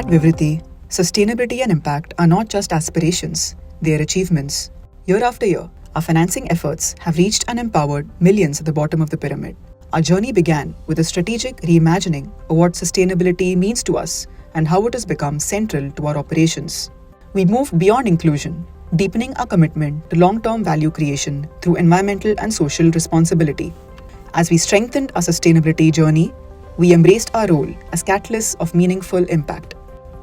Vivriti, sustainability and impact are not just aspirations, they are achievements. Year after year, our financing efforts have reached and empowered millions at the bottom of the pyramid. Our journey began with a strategic reimagining of what sustainability means to us and how it has become central to our operations. We moved beyond inclusion, deepening our commitment to long-term value creation through environmental and social responsibility. As we strengthened our sustainability journey, we embraced our role as catalysts of meaningful impact.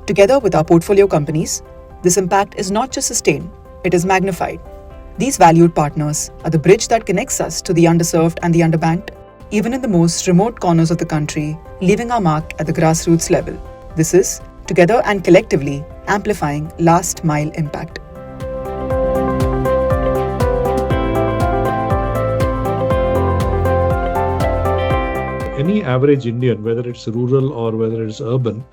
Together with our portfolio companies, this impact is not just sustained, it is magnified. These valued partners are the bridge that connects us to the underserved and the underbanked, even in the most remote corners of the country, leaving our mark at the grassroots level. This is, together and collectively, amplifying last mile impact. Any average Indian, whether it's rural or whether it's urban,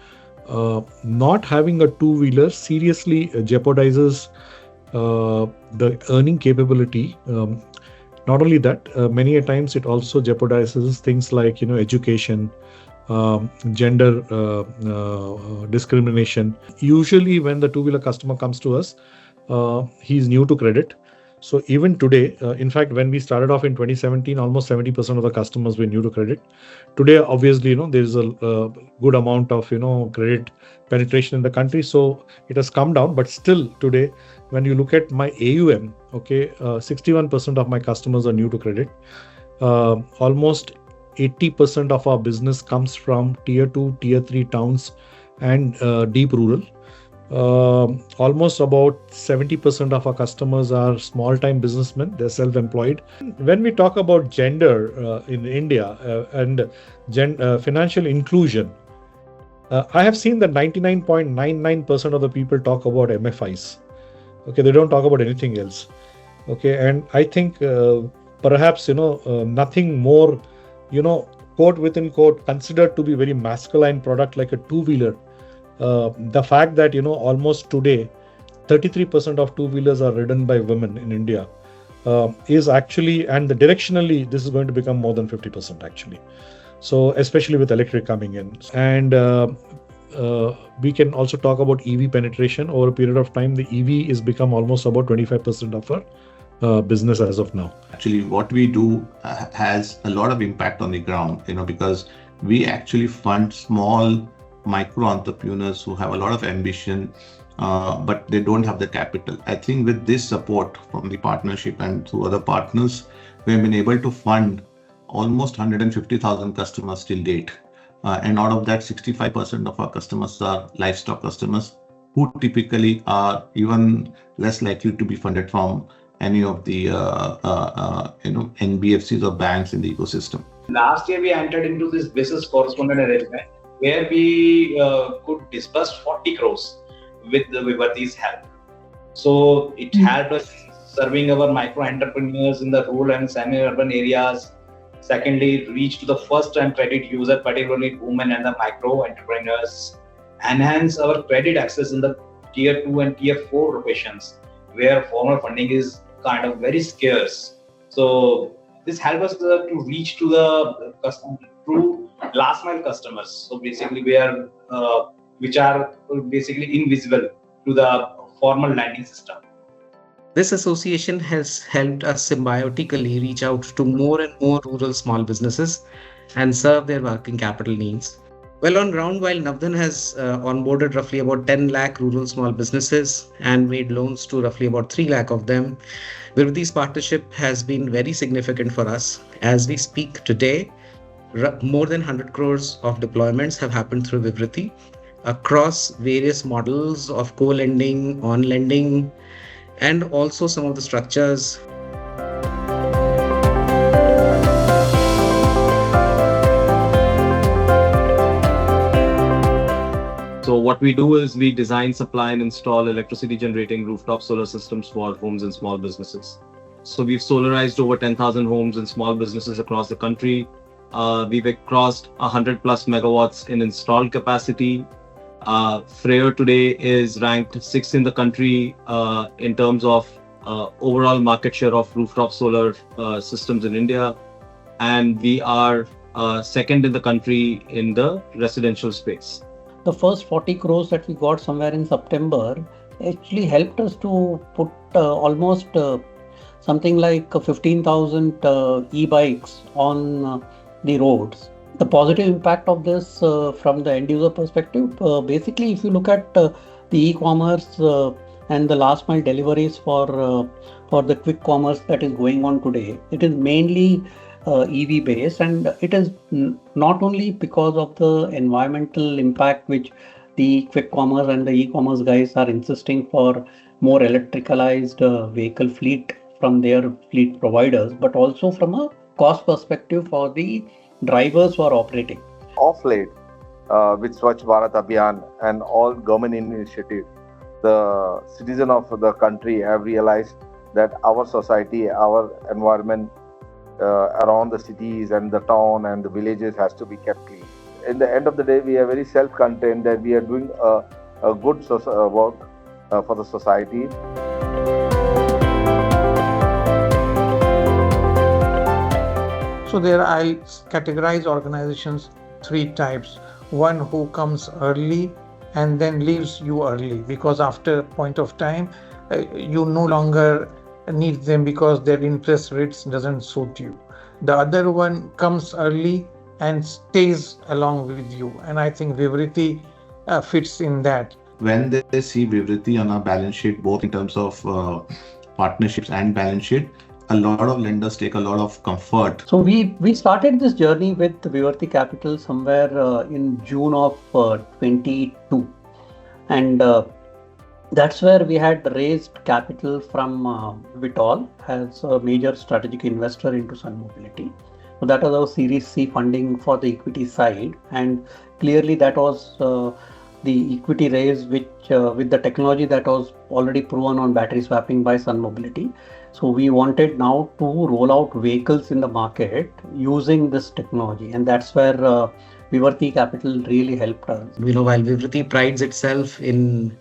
not having a two-wheeler seriously jeopardizes the earning capability. Not only that, many a times it also jeopardizes things like education, gender discrimination. Usually, when the two-wheeler customer comes to us, he's new to credit. So even today, in fact, when we started off in 2017, almost 70% of the customers were new to credit. Today, obviously, there's a good amount of, credit penetration in the country. So it has come down, but still today, when you look at my AUM, 61% of my customers are new to credit. Almost 80% of our business comes from tier 2, tier 3 towns and deep rural. Almost about 70% of our customers are small-time businessmen, they're self-employed. When we talk about gender in India and financial inclusion, I have seen that 99.99% of the people talk about MFIs. They don't talk about anything else. And I think perhaps, nothing more, quote within quote, considered to be very masculine product like a two-wheeler. The fact that, almost today, 33% of two-wheelers are ridden by women in India is actually, and directionally, this is going to become more than 50% actually. So especially with electric coming in. And we can also talk about EV penetration. Over a period of time, the EV is become almost about 25% of our business as of now. Actually, what we do has a lot of impact on the ground, because we actually fund small micro entrepreneurs who have a lot of ambition, but they don't have the capital. I think with this support from the partnership and through other partners, we have been able to fund almost 150,000 customers till date. And out of that, 65% of our customers are livestock customers who typically are even less likely to be funded from any of the NBFCs or banks in the ecosystem. Last year, we entered into this business correspondent arrangement where we could disburse 40 crores with the Vivriti's help. So it helped us serving our micro entrepreneurs in the rural and semi-urban areas. Secondly, reach to the first-time credit user, particularly women and the micro entrepreneurs. Enhance our credit access in the tier 2 and tier 4 locations where formal funding is kind of very scarce. So this helps us to reach to the customer through last mile customers. So basically, which are basically invisible to the formal lending system. This association has helped us symbiotically reach out to more and more rural small businesses and serve their working capital needs. Well, on ground, while Navdhan has onboarded roughly about 10 lakh rural small businesses and made loans to roughly about 3 lakh of them, Vivriti's partnership has been very significant for us. As we speak today, more than 100 crores of deployments have happened through Vivriti across various models of co-lending, on-lending, and also some of the structures. So what we do is we design, supply and install electricity generating rooftop solar systems for homes and small businesses. So we've solarized over 10,000 homes and small businesses across the country. We've crossed 100 plus megawatts in installed capacity. Freyr today is ranked 6th in the country in terms of overall market share of rooftop solar systems in India. And we are second in the country in the residential space. the first 40 crores that we got somewhere in September actually helped us to put almost something like 15,000 e-bikes on the roads. The positive impact of this from the end user perspective, basically, if you look at the e-commerce and the last mile deliveries for the quick commerce that is going on today, it is mainly EV based, and it is not only because of the environmental impact which the quick commerce and the e-commerce guys are insisting for more electricalized vehicle fleet from their fleet providers, but also from a cost perspective for the drivers who are operating. Of late, with Swachh Bharat Abhiyan and all government initiatives, the citizens of the country have realized that our society, our environment around the cities and the town and the villages has to be kept clean. In the end of the day, we are very self-contained that we are doing a good work for the society. So there I categorize organizations three types. One who comes early and then leaves you early, because after a point of time you no longer need them because their interest rates doesn't suit you. The other one comes early and stays along with you, and I think Vivriti fits in that. When they see Vivriti on our balance sheet, both in terms of partnerships and balance sheet, a lot of lenders take a lot of comfort. So we started this journey with Vivriti Capital somewhere in June of 22, and that's where we had raised capital from Vitol as a major strategic investor into Sun Mobility. So that was our Series C funding for the equity side, and clearly that was the equity raise which with the technology that was already proven on battery swapping by Sun Mobility. So we wanted now to roll out vehicles in the market using this technology, and that's where Vivriti Capital really helped us. While Vivriti prides itself in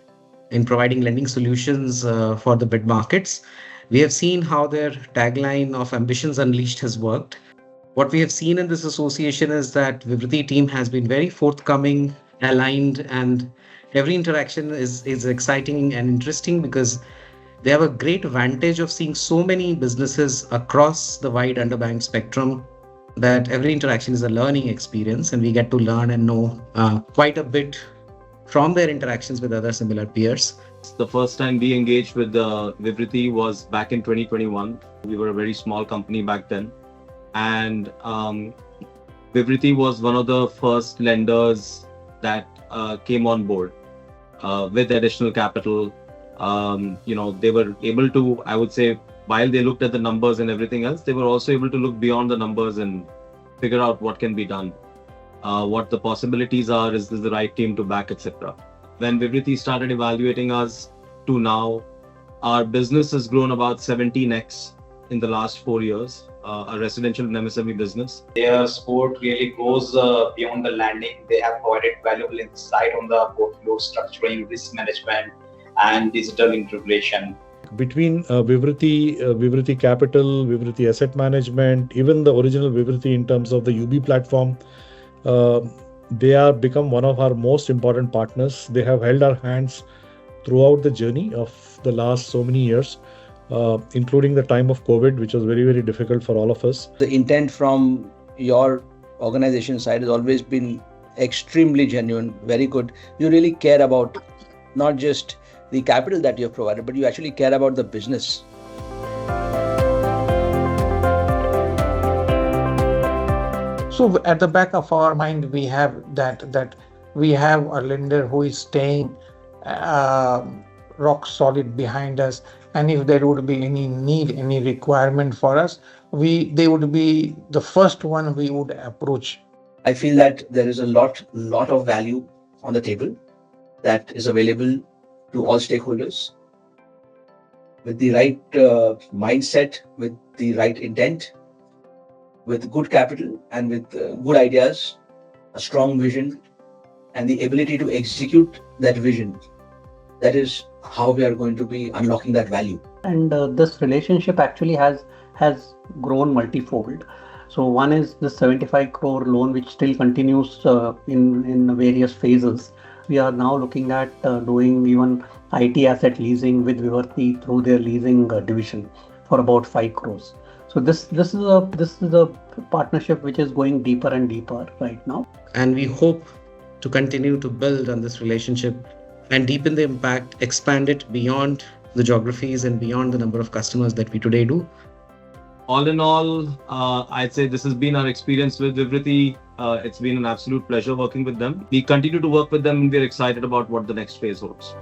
providing lending solutions for the mid markets, we have seen how their tagline of Ambitions Unleashed has worked. What we have seen in this association is that Vivriti team has been very forthcoming, aligned, and every interaction is exciting and interesting because they have a great advantage of seeing so many businesses across the wide underbanked spectrum that every interaction is a learning experience, and we get to learn and know quite a bit from their interactions with other similar peers. The first time we engaged with Vivriti was back in 2021. We were a very small company back then, and Vivriti was one of the first lenders that came on board with additional capital. They were able to, I would say, while they looked at the numbers and everything else, they were also able to look beyond the numbers and figure out what can be done, what the possibilities are, is this the right team to back, etc. When Vivriti started evaluating us to now, our business has grown about 17x in the last 4 years, a residential and MSME business. Their support really goes beyond the lending. They have provided valuable insight on the portfolio structuring, risk management, and digital integration. Between Vivriti Capital, Vivriti Asset Management, even the original Vivriti in terms of the UB platform, they are become one of our most important partners. They have held our hands throughout the journey of the last so many years, including the time of COVID, which was very, very difficult for all of us. The intent from your organization side has always been extremely genuine, very good. You really care about not just the capital that you have provided, but you actually care about the business. So at the back of our mind, we have that we have a lender who is staying rock solid behind us, and if there would be any need, any requirement for us, they would be the first one we would approach. I feel that there is a lot of value on the table that is available to all stakeholders. With the right mindset, with the right intent, with good capital and with good ideas, a strong vision, and the ability to execute that vision. That is how we are going to be unlocking that value. And this relationship actually has grown multifold. So one is the 75 crore loan, which still continues in various phases. We are now looking at doing even IT asset leasing with Vivarti through their leasing division for about 5 crores. So this is a partnership which is going deeper and deeper right now. And we hope to continue to build on this relationship and deepen the impact, expand it beyond the geographies and beyond the number of customers that we today do. All in all, I'd say this has been our experience with Vivriti. It's been an absolute pleasure working with them. We continue to work with them and we're excited about what the next phase holds.